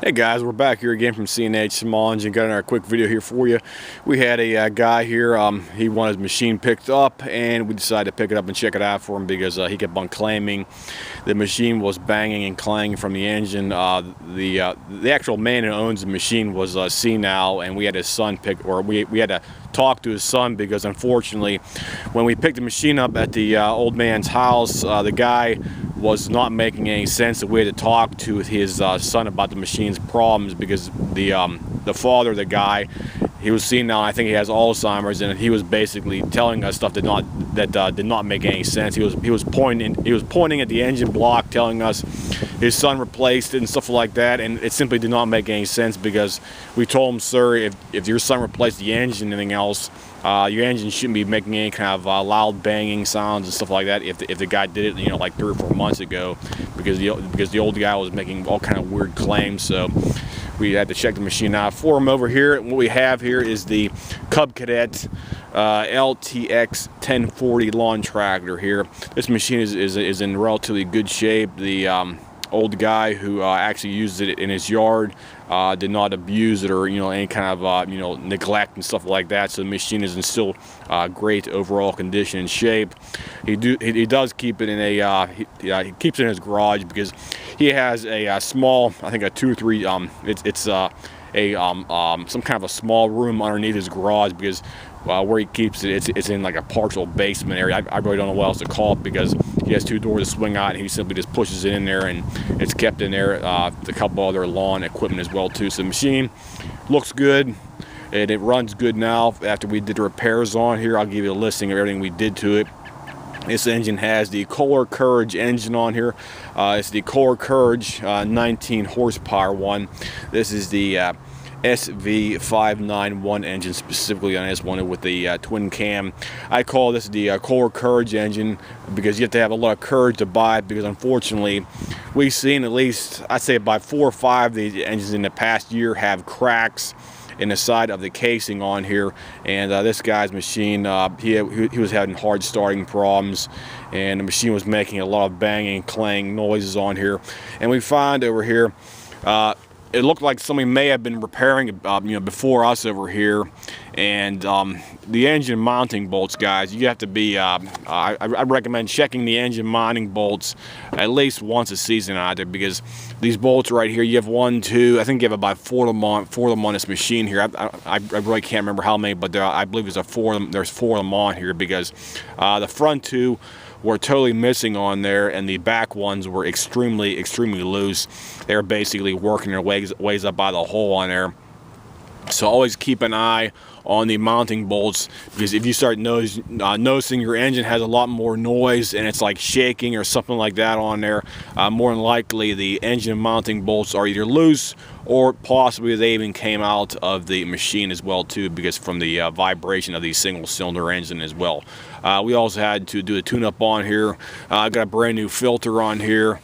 Hey guys, we're back here again from C&H Small Engine. Got another quick video here for you. We had a guy here, he wanted his machine picked up, and we decided to pick it up and check it out for him because he kept on claiming the machine was banging and clanging from the engine. The actual man who owns the machine was senile, and we had his son we had to talk to his son because unfortunately when we picked the machine up at the old man's house, the guy was not making any sense. We had to talk to his son about the machine's problems because the father of the guy, he was senile. I think he has Alzheimer's, and he was basically telling us stuff that did not make any sense. He was pointing at the engine block, telling us his son replaced it and stuff like that, and it simply did not make any sense because we told him, sir, if your son replaced the engine and anything else, your engine shouldn't be making any kind of loud banging sounds and stuff like that. If the guy did it, you know, like 3 or 4 months ago, because the old guy was making all kind of weird claims, so we had to check the machine out for him over here. What we have here is the Cub Cadet LTX1040 lawn tractor here. This machine is in relatively good shape. The old guy who actually used it in his yard did not abuse it or any kind of neglect and stuff like that, so the machine is in still great overall condition and shape. He does keep it in a he keeps it in his garage because he has a small, I think a 2 or 3 it's some kind of a small room underneath his garage because where he keeps it, it's in like a partial basement area. I really don't know what else to call it because he has 2 doors to swing out, and he simply just pushes it in there, and it's kept in there. A couple other lawn equipment as well too. So the machine looks good, and it runs good now. After we did the repairs on here, I'll give you a listing of everything we did to it. This engine has the Kohler Courage engine on here. It's the Kohler Courage 19 horsepower one. This is the SV591 engine specifically on this one with the twin cam. I call this the Kohler Courage engine because you have to have a lot of courage to buy it, because unfortunately we've seen at least, I'd say about 4 or 5 of these engines in the past year have cracks in the side of the casing on here, and this guy's machine, he was having hard starting problems, and the machine was making a lot of banging, clang noises on here. And we find over here, it looked like somebody may have been repairing it, before us over here. And the engine mounting bolts, guys, you have to be, I recommend checking the engine mounting bolts at least once a season out there, because these bolts right here, you have 1, 2, I think you have about 4 of them on this machine here. I really can't remember how many, but I believe there's 4 of them on here, because the front 2 were totally missing on there, and the back ones were extremely loose. They were basically working their ways up by the hole on there. So always keep an eye on the mounting bolts, because if you start noticing your engine has a lot more noise and it's like shaking or something like that on there, more than likely the engine mounting bolts are either loose, or possibly they even came out of the machine as well too, because from the vibration of the single cylinder engine as well. We also had to do a tune-up on here. I got a brand new filter on here.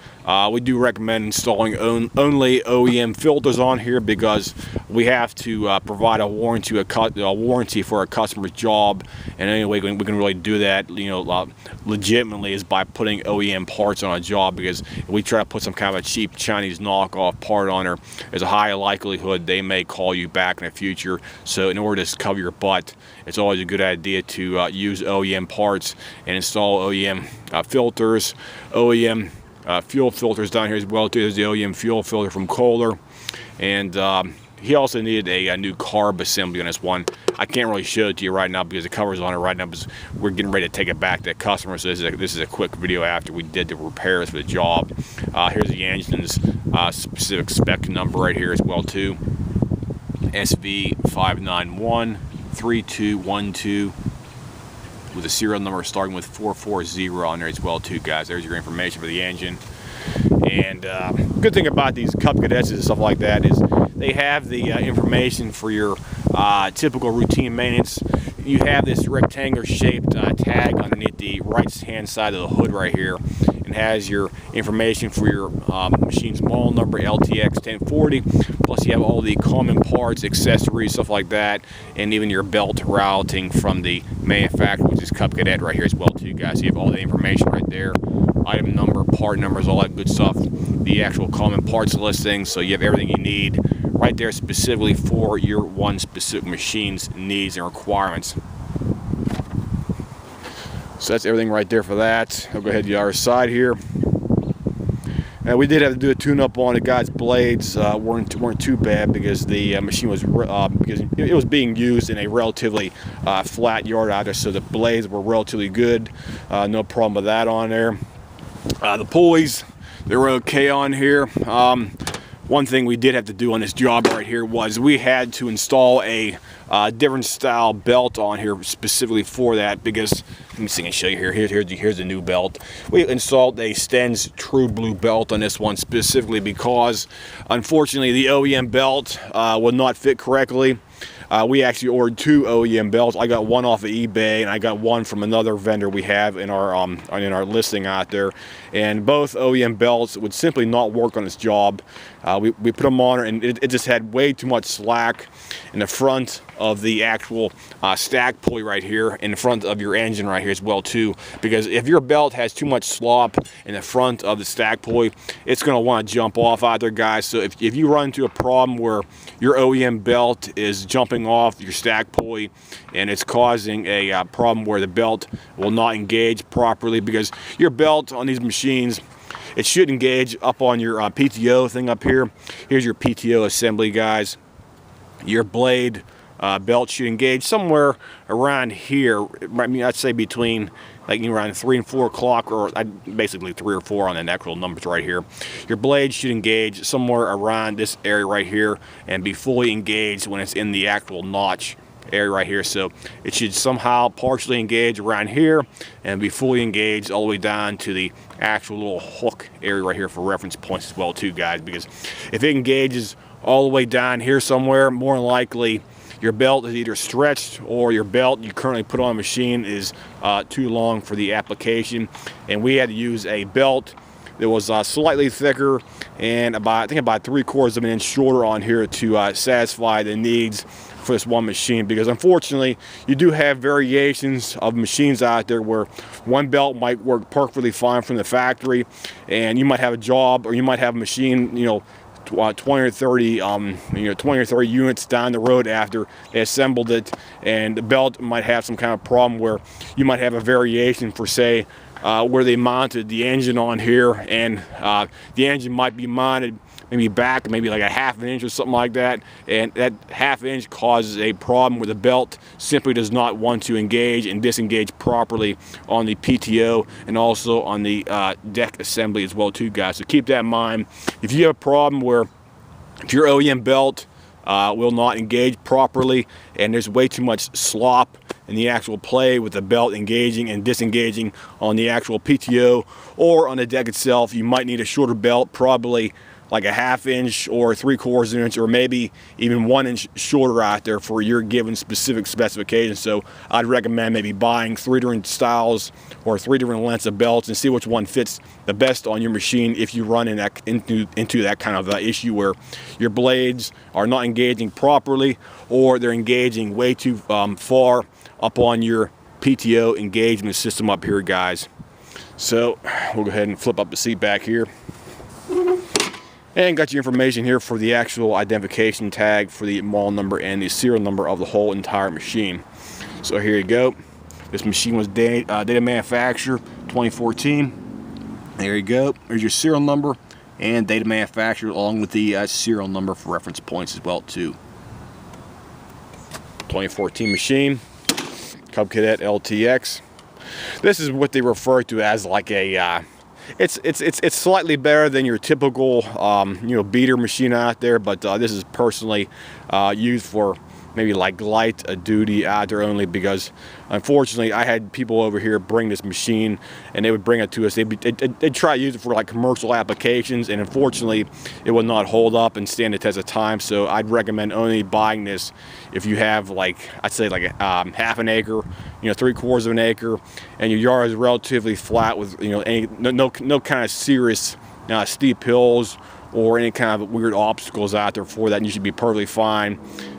We do recommend installing only OEM filters on here, because we have to provide a warranty for a customer's job, and the only way we can really do that, legitimately, is by putting OEM parts on a job. Because if we try to put some kind of a cheap Chinese knockoff part on her, there's a high likelihood they may call you back in the future. So in order to cover your butt, it's always a good idea to use OEM parts and install OEM filters, OEM fuel filters down here as well too. There's the OEM fuel filter from Kohler, and he also needed a new carb assembly on this one. I can't really show it to you right now because the cover's on it right now, because we're getting ready to take it back to the customer. So this is a quick video after we did the repairs for the job. Here's the engine's specific spec number right here as well too. SV591 3212 with a serial number starting with 440 on there as well too, guys. There's your information for the engine. And good thing about these Cub Cadets and stuff like that is they have the information for your typical routine maintenance. You have this rectangular shaped tag underneath the right hand side of the hood right here, and has your information for your machine's model number, LTX1040, plus you have all the common parts, accessories, stuff like that, and even your belt routing from the manufacturer, which is Cub Cadet right here as well too, guys. You have all the information right there. item number, part numbers, all that good stuff, the actual common parts listing, so you have everything you need right there specifically for your one specific machine's needs and requirements. So that's everything right there for that. I'll go ahead to the other side here. Now we did have to do a tune-up on it, guys. Blades weren't too bad because the machine was because it was being used in a relatively flat yard out there, so the blades were relatively good. No problem with that on there. The pulleys, they were okay on here. One thing we did have to do on this job right here was we had to install a different style belt on here specifically for that, because let me see, I can show you here. Here's the new belt. We installed a Sten's True Blue belt on this one specifically because unfortunately the OEM belt would not fit correctly. We actually ordered 2 OEM belts. I got one off of eBay, and I got one from another vendor we have in our listing out there. And both OEM belts would simply not work on this job. We put them on, and it just had way too much slack in the front of the actual stack pulley right here, in the front of your engine right here as well too. Because if your belt has too much slop in the front of the stack pulley, it's going to want to jump off out there, guys. So if you run into a problem where your OEM belt is jumping off your stack pulley and it's causing a problem where the belt will not engage properly, because your belt on these machines, it should engage up on your PTO thing up here. Here's your PTO assembly, guys. Your blade belt should engage somewhere around here. I mean, I'd say between like around 3 and 4 o'clock, or basically 3 or 4 on the actual numbers right here. Your blade should engage somewhere around this area right here and be fully engaged when it's in the actual notch area right here. So it should somehow partially engage around here and be fully engaged all the way down to the actual little hook area right here for reference points as well too, guys, because if it engages all the way down here somewhere, more than likely your belt is either stretched or your belt you currently put on a machine is too long for the application. And we had to use a belt that was slightly thicker and I think about 3/4 of an inch shorter on here to satisfy the needs for this one machine, because unfortunately you do have variations of machines out there where one belt might work perfectly fine from the factory, and you might have a job or you might have a machine, you know, 20 or 30 20 or 30 units down the road after they assembled it, and the belt might have some kind of problem where you might have a variation for, say, where they mounted the engine on here, and the engine might be mounted maybe back maybe like a 1/2 inch or something like that, and that 1/2 inch causes a problem where the belt simply does not want to engage and disengage properly on the PTO and also on the deck assembly as well too, guys. So keep that in mind. If you have a problem where if your OEM belt will not engage properly and there's way too much slop in the actual play with the belt engaging and disengaging on the actual PTO or on the deck itself, you might need a shorter belt, probably like a 1/2 inch or 3/4 inch, or maybe even 1 inch shorter out there for your given specific specification. So I'd recommend maybe buying 3 different styles or 3 different lengths of belts and see which one fits the best on your machine if you run into that kind of issue where your blades are not engaging properly or they're engaging way too far up on your PTO engagement system up here, guys. So we'll go ahead and flip up the seat back here. And got your information here for the actual identification tag for the model number and the serial number of the whole entire machine. So here you go. This machine was date of manufacture 2014. There you go. There's your serial number and date of manufacture along with the serial number for reference points as well too. 2014 machine, Cub Cadet LTX. This is what they refer to as like a it's slightly better than your typical beater machine out there, but this is personally used for maybe like light duty out there only, because unfortunately I had people over here bring this machine and they would bring it to us. They'd try to use it for like commercial applications, and unfortunately it would not hold up and stand the test of time. So I'd recommend only buying this if you have, like, I'd say like a 1/2 acre, 3/4 of an acre, and your yard is relatively flat with no kind of serious steep hills or any kind of weird obstacles out there for that, and you should be perfectly fine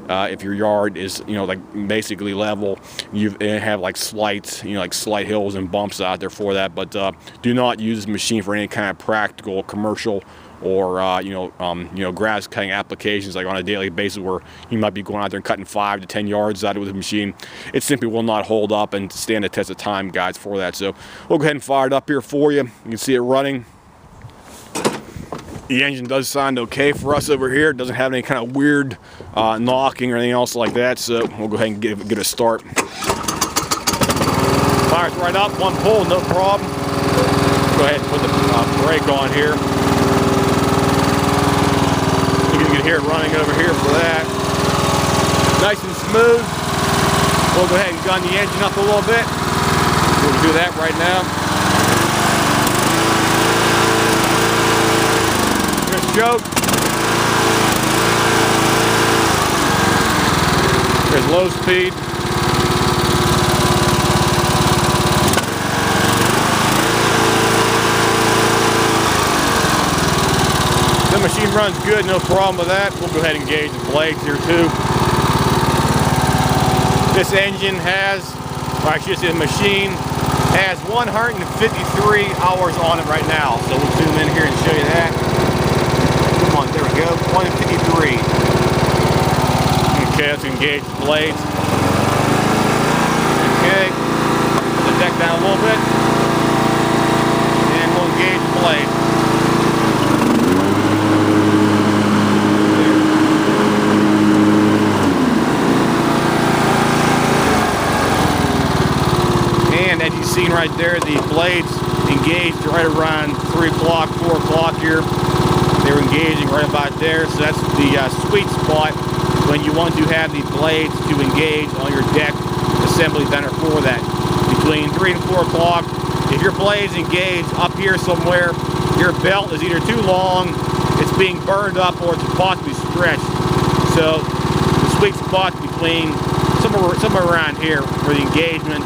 if your yard is, you know, like basically level, you have like slight, you know, like slight hills and bumps out there for that. But do not use this machine for any kind of practical, commercial, or you know, grass cutting applications, like on a daily basis, where you might be going out there and cutting 5 to 10 yards out of it with a machine. It simply will not hold up and stand the test of time, guys, for that. So we'll go ahead and fire it up here for you. You can see it running. The engine does sound okay for us over here. It doesn't have any kind of weird knocking or anything else like that. So we'll go ahead and give it a start. Fires right up, one pull, no problem. Go ahead and put the brake on here. You can hear it running over here for that. Nice and smooth. We'll go ahead and gun the engine up a little bit. We'll do that right now. Here's choke. Here's low speed. The machine runs good, no problem with that. We'll go ahead and engage the blades here too. This engine has, or I should say the machine, has 153 hours on it right now. So we'll zoom in here and show you that. Come on, there we go, 153. Okay, let's engage the blades. Okay, put the deck down a little bit. And we'll engage the blade. And as you've seen right there, the blades engaged right around 3 o'clock, 4 o'clock here. They're engaging right about there. So that's the sweet spot when you want to have the blades to engage on your deck assembly center for that. Between 3 and 4 o'clock, if your blades engage up here somewhere, your belt is either too long, it's being burned up, or it's possibly stretched. So the sweet spot between somewhere around here for the engagement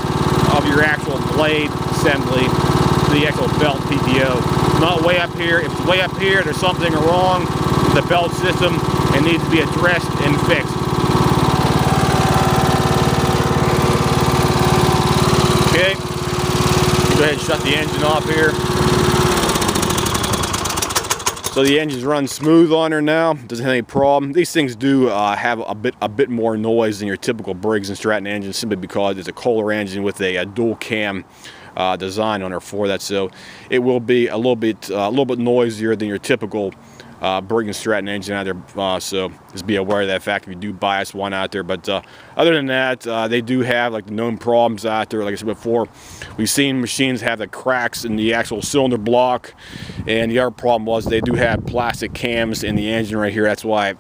of your actual blade assembly to the actual belt PTO. Not way up here. If it's way up here, there's something wrong with the belt system and needs to be addressed and fixed. Okay, go ahead and shut the engine off here. So the engine's run smooth on her now. Doesn't have any problem. These things do have a bit more noise than your typical Briggs & Stratton engine, simply because it's a Kohler engine with a dual cam design on her for that. So it will be a little bit noisier than your typical Briggs & Stratton engine out there. So just be aware of that fact if you do bias one out there. But other than that, they do have like the known problems out there. Like I said before, we've seen machines have the cracks in the actual cylinder block, and the other problem was they do have plastic cams in the engine right here. That's why it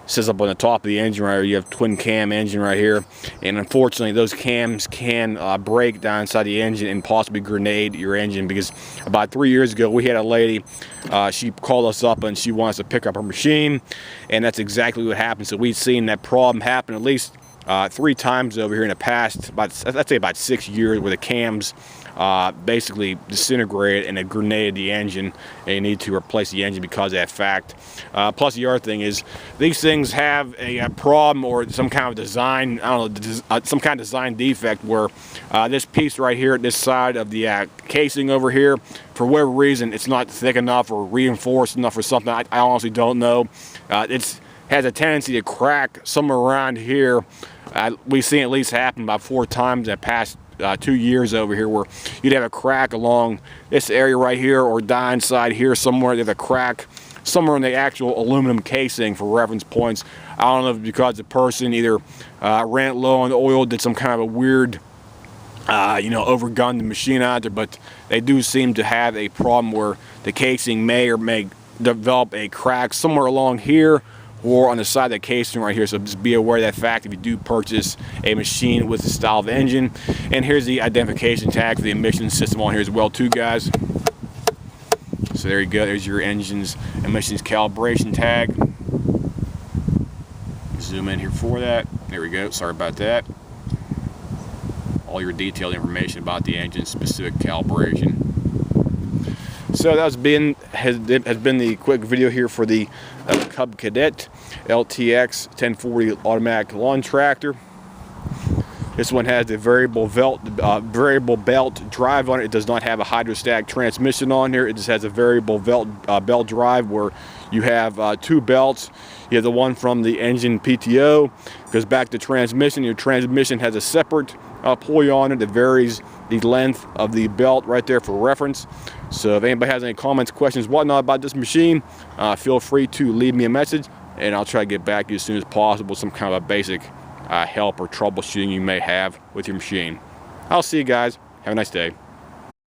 says up on the top of the engine right here, you have twin cam engine right here, and unfortunately those cams can break down inside the engine and possibly grenade your engine. Because about 3 years ago we had a lady, she called us up and she wants to pick up her machine, and that's exactly what happened. So we've seen that problem happen at least 3 times over here in the past, I'd say about 6 years, where the cams basically disintegrated and it grenaded the engine, and you need to replace the engine because of that fact. Plus the other thing is, these things have a problem or some kind of design, I don't know, some kind of design defect where this piece right here, this side of the casing over here, for whatever reason, it's not thick enough or reinforced enough or something. I honestly don't know. It has a tendency to crack somewhere around here. We've seen at least happen about 4 times in the past 2 years over here, where you'd have a crack along this area right here, or down inside here somewhere. There's a crack somewhere in the actual aluminum casing for reference points. I don't know if it's because the person either ran it low on oil, did some kind of a weird you know, overgunned the machine out there, but they do seem to have a problem where the casing may develop a crack somewhere along here or on the side of the casing right here. So just be aware of that fact if you do purchase a machine with this style of engine. And here's the identification tag for the emissions system on here as well too, guys. So there you go, there's your engine's emissions calibration tag. Zoom in here for that. There we go, sorry about that. All your detailed information about the engine, specific calibration. So that's has been the quick video here for the Cub Cadet LTX1040 automatic lawn tractor. This one has the variable belt drive on it. It does not have a hydrostatic transmission on here. It just has a variable belt drive where you have 2 belts. You have the one from the engine PTO, goes back to transmission. Your transmission has a separate pulley on it that varies the length of the belt right there for reference. So if anybody has any comments, questions, whatnot about this machine, feel free to leave me a message, and I'll try to get back to you as soon as possible, some kind of a basic help or troubleshooting you may have with your machine. I'll see you guys. Have a nice day.